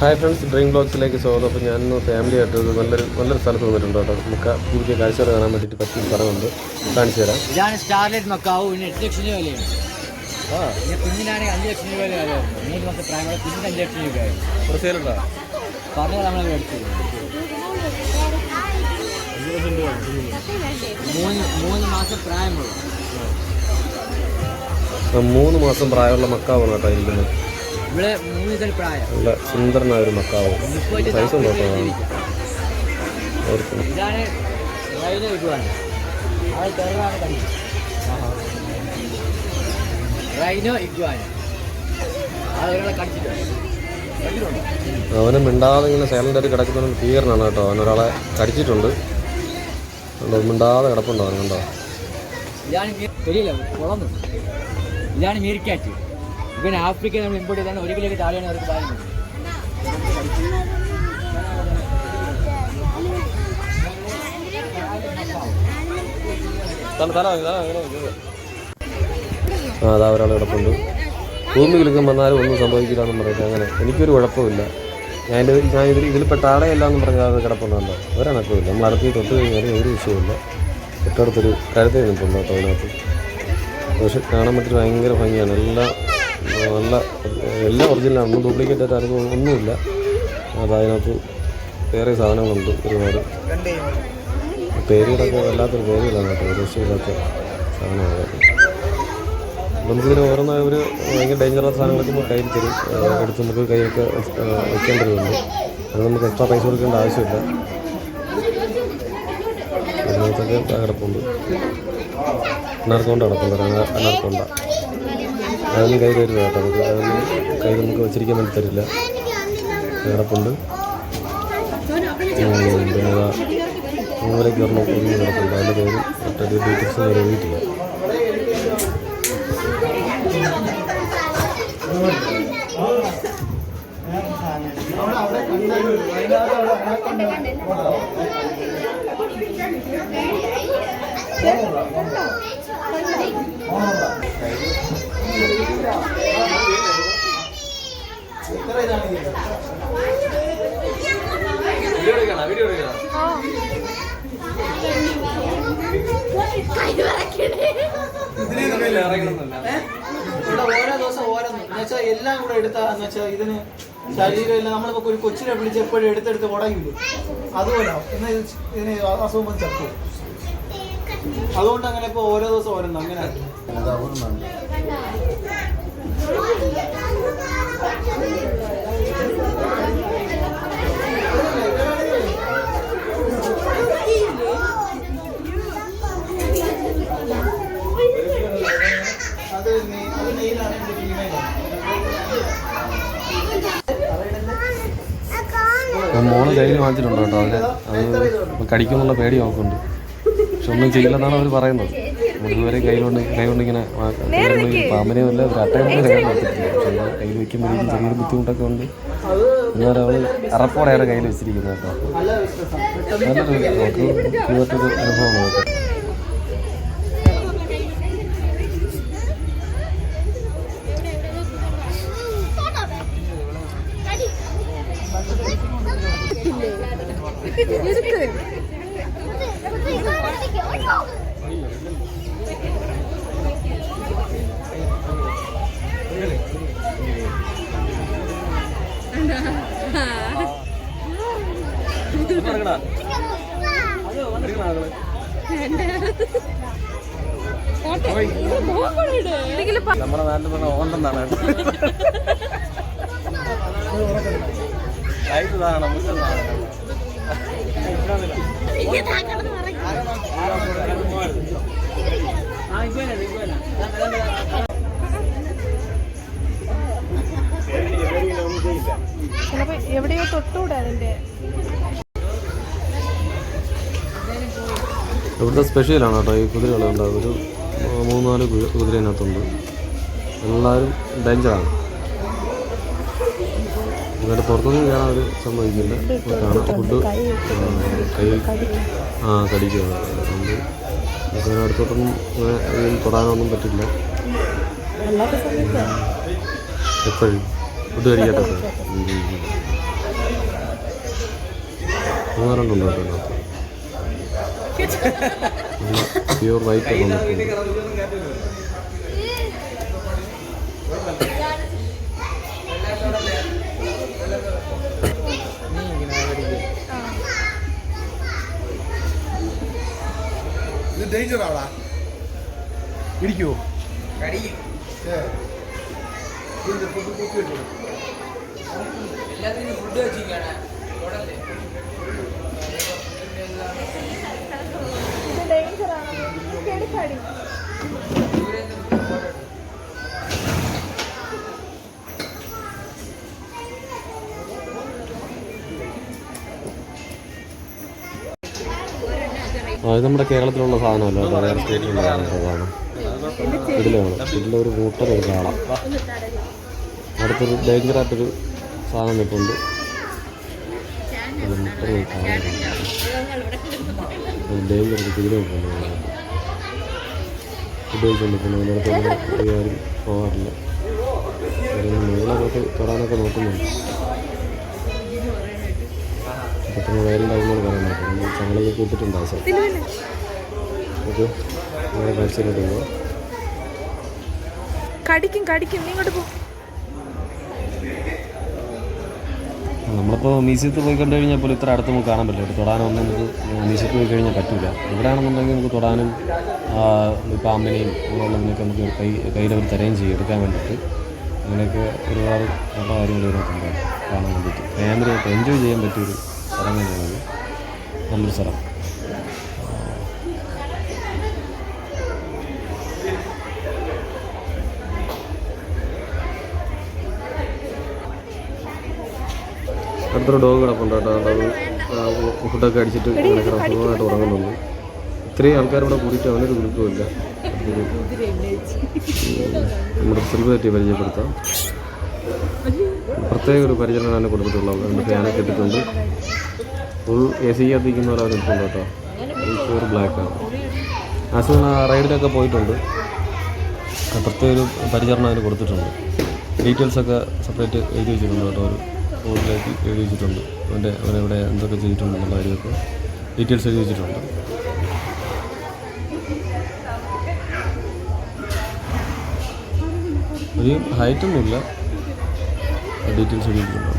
Hi friends, dream ബ്ലോഗ്സിലേക്ക് സ്വാഗതം. അപ്പോൾ ഞാനിന്ന് ഫാമിലിയായിട്ട് നല്ലൊരു സ്ഥലത്ത് വന്നിട്ടുണ്ട് കേട്ടോ. നമുക്ക് പുതിയ കാഴ്ചകൾ കാണാൻ വേണ്ടിയിട്ട് പറ്റിയ സ്ഥലമുണ്ട്, കാണിച്ചു തരാം. ഇതാണ് സ്റ്റാർലൈറ്റ് മക്കാവ്. 8 ലക്ഷം രൂപ വിലയാണ്. കുഞ്ഞിനാണെങ്കിൽ 5 ലക്ഷം രൂപ വില. 3 മാസം പ്രായമുള്ള കുഞ്ഞിന് 5 ലക്ഷം രൂപയായി. പറഞ്ഞത് നമ്മൾ മേടിച്ചത് 3 മാസം പ്രായമുള്ള 3 മാസം പ്രായമുള്ള മക്കാവാണ് കേട്ടോ. ഇരിക്കുന്നത് ഇവിടെ 3 പ്രായം. നല്ല സുന്ദരനായ ഒരു മക്കാവ്. സൈസ് ഉണ്ട് കേട്ടോ. ഇതാണ് റൈനോ ഇഗ്വാന. റൈനോ ഇഗ്വാന അവന് മിണ്ടാതെ ഇങ്ങനെ സൈലൻ്റായിട്ട് കിടക്കുന്ന ഭീകരനാണ് കേട്ടോ. അവനൊരാളെ കടിച്ചിട്ടുണ്ട്. മിണ്ടാതെ കിടപ്പുണ്ടോ അവൻ കണ്ടോ. ഇതാണ് മീർക്കാറ്റ്. ഇവൻ ആഫ്രിക്ക നമ്മൾ ഇമ്പോർട്ട് ചെയ്താണ്. 1 കിലോയ്ക്ക് താഴെയാണ് അവർക്ക് പറയുന്നത്. അതാ ഒരാൾ കിടപ്പുണ്ട്. ഭൂമി കിളിക്കും വന്നാലും ഒന്നും സംഭവിക്കില്ല എന്നും പറയുന്നത്. അങ്ങനെ എനിക്കൊരു കുഴപ്പമില്ല. ഞാൻ ഇതിൽപ്പെട്ട ആളെയല്ല എന്നും പറഞ്ഞാൽ അത് കിടപ്പുണ്ടോ. ഒരണക്കമില്ല. നമ്മൾ അടുത്ത് തൊട്ട് കഴിഞ്ഞാൽ ഒരു വിഷയമില്ല. തൊട്ടടുത്തൊരു കരുത്ത് നിൽപ്പുണ്ട് കേട്ടോ. അതിനകത്ത് പക്ഷെ കാണാൻ പറ്റിയിട്ട് ഭയങ്കര ഭംഗിയാണ്. എല്ലാം ഒറിജിനലാണ്. ഒന്നും ഡ്യൂപ്ലിക്കേറ്റ് ആയിട്ട് അറിവ് ഒന്നുമില്ല. അതിനകത്ത് വേറെ സാധനങ്ങളുണ്ട് ഒരുപാട്. പേരുകളൊക്കെ വല്ലാത്തൊരു പേരുകളാണ് കേട്ടോ. രക്ഷയില്ലാത്ത സാധനമാണ്. നമുക്കിതിന് ഓരോന്ന് ഒരു ഭയങ്കര ഡേഞ്ചറസ് സാധനങ്ങളൊക്കെ നമുക്ക് കയ്യിൽ തരും. എടുത്ത് നമുക്ക് കൈയൊക്കെ വെക്കേണ്ടതുണ്ട്. അത് നമുക്ക് എക്സ്ട്രാ പൈസ കൊടുക്കേണ്ട ആവശ്യമില്ല. അതിനകത്തൊക്കെ കിടപ്പുണ്ട്. അനാർക്കൊണ്ട കിടപ്പുണ്ട്. അനാർക്കൊണ്ട അതൊന്നും കയ്യിൽ തരില്ല കേട്ടോ. അതൊന്നും കയ്യിൽ നമുക്ക് വെച്ചിരിക്കാൻ വേണ്ടി തരില്ല. കിടപ്പുണ്ട്. പിന്നെ മൂലയ്ക്ക് ഒന്നും കിടപ്പുണ്ട്. അതിൻ്റെ പേര് മറ്റേ ഡീറ്റെയിൽസ് ഒന്നും എഴുതിയിട്ടില്ല. ഓരോ ദിവസം ഓരോന്ന് എന്നുവെച്ചാൽ എല്ലാം കൂടെ എടുത്താന്ന് വെച്ചാൽ ഇതിന് ശരീരമില്ല. നമ്മളിപ്പോ ഒരു കൊച്ചിനെ പിടിച്ച് എപ്പോഴും എടുത്തെടുത്ത് ഉടങ്ങില്ല. അതുപോലെ ഇതിന് അസുഖം വന്ന് ചത്തു. അതുകൊണ്ട് അങ്ങനെ ഇപ്പൊ ഓരോ ദിവസം ഓരോന്ന് അങ്ങനെ മോള് കയ്യിൽ വാങ്ങിച്ചിട്ടുണ്ടോ കേട്ടോ. അത് കടിക്കുന്നുള്ള പേടി നോക്കുന്നുണ്ട്. പക്ഷെ ഒന്നും ചെയ്യില്ലെന്നാണ് അവർ പറയുന്നത്. മുഴുവരെ കൈകൊണ്ട് ഇങ്ങനെ പാമ്പിനെയും അല്ല ഒരു അട്ടയും കൊണ്ട് കയ്യിൽ വെച്ചിട്ടില്ല. പക്ഷെ കയ്യിൽ വയ്ക്കുമ്പോഴേക്കും ചെറിയൊരു ബുദ്ധിമുട്ടൊക്കെ ഉണ്ട്. എന്നാലും അവൾ അറപ്പോടെയാണ് കയ്യിൽ വെച്ചിരിക്കുന്നത് കേട്ടോ. നല്ലൊരു അനുഭവമാണ് അതൊക്കെ. നമ്മുടെ നാട്ടിൽ പറഞ്ഞ ഓണ്ടെന്നാണ്. എവിടെയോ തൊട്ടുകൂടെ അതിന്റെ. ഇവിടുത്തെ സ്പെഷ്യലാണ് കേട്ടോ ഈ കുതിരകളുണ്ട്. ഒരു 3-4 കുതിര ഇതിനകത്തുണ്ട്. എല്ലാവരും ഡേഞ്ചറാണ്. എന്നിട്ട് പുറത്തൊന്നും കയറാൻ ഒരു സംഭവിക്കില്ല. കാണാം ഫുഡ് കൈ കടിക്കുക. അതുകൊണ്ട് നമുക്ക് അടുത്തോട്ടൊന്നും തൊടാനൊന്നും പറ്റില്ല. എപ്പോഴും ഫുഡ് കഴിക്കട്ടെ. മൂന്നാലുണ്ടുണ്ടോ കേട്ടോ പ്യൂർ വൈറ്റ് ഒക്കെ വന്നിട്ടുണ്ട്. ഇത് ഡേഞ്ചറാടാ, ഇരിക്കുവോ? ഇത് ഡേഞ്ചറാണ്. എടുക്കടി. ഇത് നമ്മുടെ കേരളത്തിലുള്ള സാധനമല്ല കേട്ടോ, വേറെ സ്റ്റേറ്റിലുള്ള സാധനം. ഇതിലാണ് ഇതിൻ്റെ ഒരു കൂട്ടർ ഒരു കാണാം. അടുത്തൊരു ഡേഞ്ചറായിട്ടൊരു സാധനം നിൽപ്പുണ്ട്. ഡേഞ്ചർ കുതിര നിൽപ്പുണ്ട്. ഉപയോഗിച്ചുകൊണ്ടിരിക്കുന്നു. അതിൻ്റെ അടുത്ത് ആരും പോകാറില്ല. മേളൊക്കെ തൊടാനൊക്കെ നോക്കുന്നുണ്ട്. പെട്ടെന്ന് വയറുണ്ടാകുമ്പോൾ പറയാൻ പറ്റും. ചങ്ങളൊക്കെ ഇട്ടിട്ടുണ്ട് ആ സ്ഥലത്ത്. ഓക്കെ, വേറെ കാഴ്ചയിലോട്ട് കടിക്കും കടിക്കും. നീ ഇങ്ങോട്ട് പോ. നമ്മളിപ്പോൾ മ്യൂസിയത്തിൽ പോയി കണ്ടു കഴിഞ്ഞാൽ പോലും ഇത്ര അടുത്ത് നമുക്ക് കാണാൻ പറ്റില്ല. തൊടാനൊന്നും നമുക്ക് മ്യൂസിയത്തിൽ പോയി കഴിഞ്ഞാൽ പറ്റില്ല. ഇവിടെ ആണെന്നുണ്ടെങ്കിൽ നമുക്ക് തൊടാനും ഇപ്പോൾ അമ്മനെയും അങ്ങനെയുള്ളതിനൊക്കെ നമുക്ക് കയ്യിലവർ തരുകയും ചെയ്യും എടുക്കാൻ വേണ്ടിയിട്ട്. അങ്ങനെയൊക്കെ ഒരുപാട് നല്ല കാര്യങ്ങൾ ഇതിനകത്തുണ്ട് കാണാൻ വേണ്ടിയിട്ട്. ഫാമിലിയായിട്ട് എൻജോയ് ചെയ്യാൻ പറ്റിയൊരു സ്ഥലം തന്നെയാണ്. നല്ലൊരു സ്ഥലം. അടുത്തൊരു ഡോഗ് കിടപ്പുണ്ട് കേട്ടോ. അത് ഫുഡൊക്കെ അടിച്ചിട്ട് ഇങ്ങനെ സുഖമായിട്ട് ഉറങ്ങുന്നുണ്ട്. ഇത്രയും ആൾക്കാരിവിടെ കൂടിയിട്ട് അവനൊരു കുലുക്കമില്ല. നമ്മുടെ സെലിബ്രിറ്റി പരിചയപ്പെടുത്താം. പ്രത്യേക ഒരു പരിചരണം തന്നെ കൊടുത്തിട്ടുള്ളത്. രണ്ട് ഫാനൊക്കെ ഇട്ടിട്ടുണ്ട്. ഫുൾ AC കത്തിക്കുന്ന പോലെ അവരിട്ടുണ്ട് കേട്ടോ. പ്യൂർ ബ്ലാക്കാണ്. ആസുഖം റൈഡിലൊക്കെ പോയിട്ടുണ്ട്. പ്രത്യേക ഒരു പരിചരണം അതിന് കൊടുത്തിട്ടുണ്ട്. ഡീറ്റെയിൽസൊക്കെ സെപ്പറേറ്റ് എഴുതി വെച്ചിട്ടുണ്ട് കേട്ടോ. ഒരു ബോർഡിലേക്ക് എഴുതി വെച്ചിട്ടുണ്ട്. അവനെവിടെ എന്തൊക്കെ ചെയ്തിട്ടുണ്ടെന്നുള്ള കാര്യമൊക്കെ ഡീറ്റെയിൽസ് എഴുതി വെച്ചിട്ടുണ്ട്. ഒരു ഹൈറ്റൊന്നുമില്ല, ഡീറ്റെയിൽസ് എഴുതി വെച്ചിട്ടുണ്ടോ.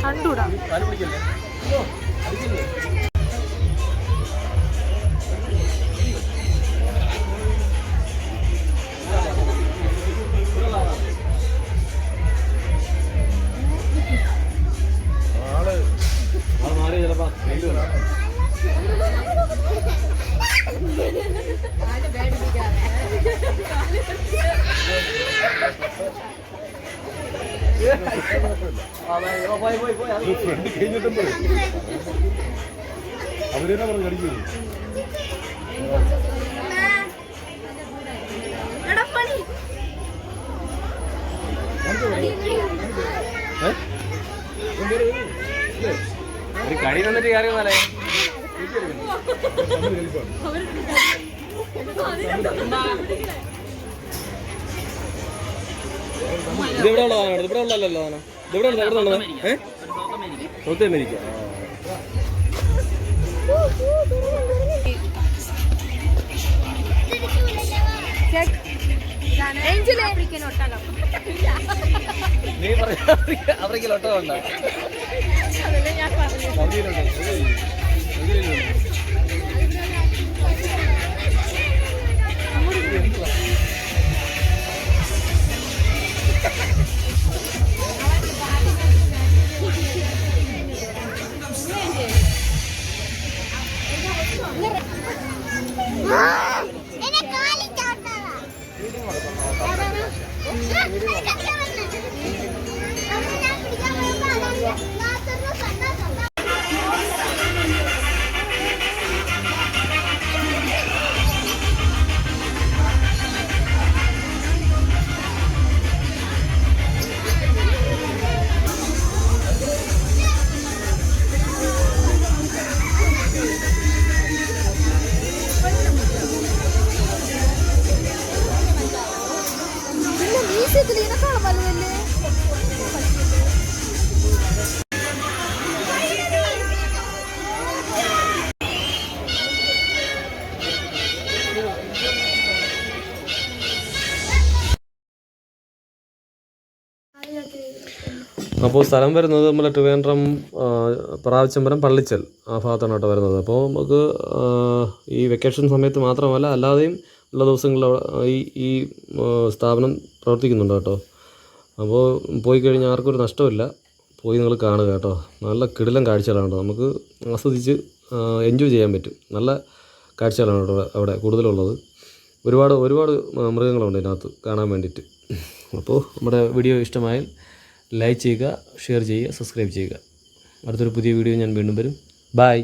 കണ്ടൂടാ. അവരെന്നാ പറഞ്ഞു കടിക്കുന്നു. ഒരു കടി തന്നിട്ട് കയറിയതല്ലേ. ഇതിവിടെ ഉള്ളതാണ്. ഇവിടെ ഉള്ളല്ലോ. ഇതിവിടെ ഉണ്ട്. എവിടെ ഉള്ളത്? South America. നീ അവർക്ക് ഒട്ടകം ഉണ്ടോ? അപ്പോൾ സ്ഥലം വരുന്നത് നമ്മുടെ ട്രിവാൻഡ്രം പ്രാവച്ചമ്പരം പള്ളിച്ചൽ ആ ഭാഗത്താണ് കേട്ടോ വരുന്നത്. അപ്പോൾ നമുക്ക് ഈ വെക്കേഷൻ സമയത്ത് മാത്രമല്ല അല്ലാതെയും ഉള്ള ദിവസങ്ങളിൽ ഈ സ്ഥാപനം പ്രവർത്തിക്കുന്നുണ്ട് കേട്ടോ. അപ്പോൾ പോയി കഴിഞ്ഞാൽ ആർക്കൊരു നഷ്ടമില്ല, പോയി നിങ്ങൾ കാണുക കേട്ടോ. നല്ല കിടിലൻ കാഴ്ചകളാണ് കേട്ടോ, നമുക്ക് ആസ്വദിച്ച് എൻജോയ് ചെയ്യാൻ പറ്റും. നല്ല കാഴ്ചകളാണ് കേട്ടോ അവിടെ കൂടുതലുള്ളത്. ഒരുപാട് മൃഗങ്ങളുണ്ട് ഇതിനകത്ത് കാണാൻ വേണ്ടിയിട്ട്. അപ്പോൾ നമ്മുടെ വീഡിയോ ഇഷ്ടമായാൽ ലൈക്ക് ചെയ്യുക, ഷെയർ ചെയ്യുക, സബ്സ്ക്രൈബ് ചെയ്യുക. അടുത്തൊരു പുതിയ വീഡിയോ ഞാൻ വീണ്ടും വരും. ബൈ.